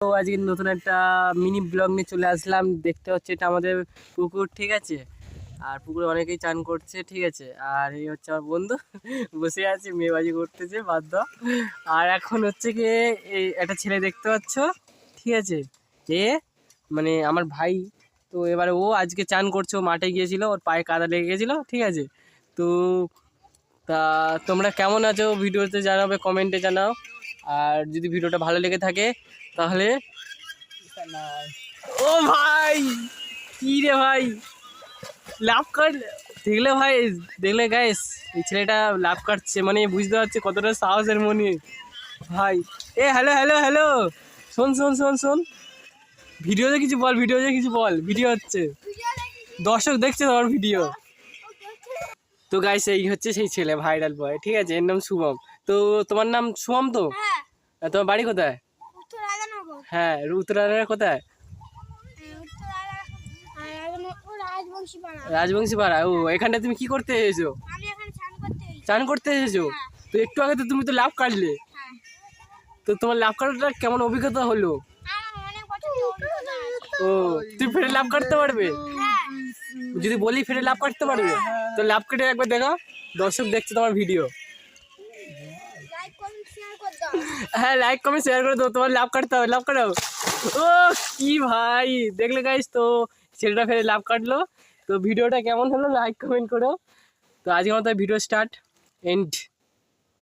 তো আজকে নতুন একটা মিনি ব্লগ নিয়ে চলে আসলাম। দেখতে হচ্ছে এটা আমাদের পুকুর, ঠিক আছে। আর পুকুরে অনেকেই চান করছে, ঠিক আছে। আর এই হচ্ছে আমার বন্ধু বসে আছে, মেয়েবাজি করতেছে, বাদ দাও। আর এখন হচ্ছে কি এই একটা ছেলে দেখতে পাচ্ছ, ঠিক আছে। এ মানে আমার ভাই। তো এবারে ও আজকে চান করছে, ও মাঠে গিয়েছিল, ওর পায়ে কাদা লেগে গেছিলো, ঠিক আছে। তো তা তোমরা কেমন আছো ভিডিওতে জানাবে, কমেন্টে জানাও। আর যদি ভিডিওটা ভালো লেগে থাকে তাহলে ও ভাই, কি রে ভাই, লাভ কাট দেখলে ভাই, দেখলে গাইস এই ছেলেটা লাভ কাটছে, মানে বুঝতে পারছে কতটা সাহসের মনে ভাই। এ হ্যালো হ্যালো হ্যালো, শোন শোন শোন শোন, ভিডিওতে কিছু বল, ভিডিওতে কিছু বল, ভিডিও হচ্ছে, দর্শক দেখছে তোমার ভিডিও। তো গাইস এই হচ্ছে সেই ছেলে, ভাইরাল বয়, ঠিক আছে। এর নাম শুভম। তো তোমার নাম শুভম তো? আর তোমার বাড়ি কোথায়? হ্যাঁ, উত্তরায়ণের কোথায়? রাজবংশী পাড়া। ও, এখানটা তুমি কি করতে এসেছো? চান করতে এসেছো? তো একটু আগে তো তুমি তো লাভ কাটলে, তো তোমার লাভ কাটাটা কেমন অভিজ্ঞতা হলো? ও, তুমি ফেরে লাভ কাটতে পারবে? যদি বলি ফেরে লাভ কাটতে পারবে, তো লাভ কেটে একবার দেখো, দর্শক দেখছে তোমার ভিডিও। হ্যাঁ, লাইক কমেন্ট শেয়ার করে দাও, তোমার লাভ কাটতে হবে, লাভ কাটাও। ও কি ভাই, দেখলে গাইস, তো ছেলেটা ফেরে লাভ কাটলো। তো ভিডিওটা কেমন হলো লাইক কমেন্ট করো। তো আজকের মতো ভিডিও স্টার্ট এন্ড।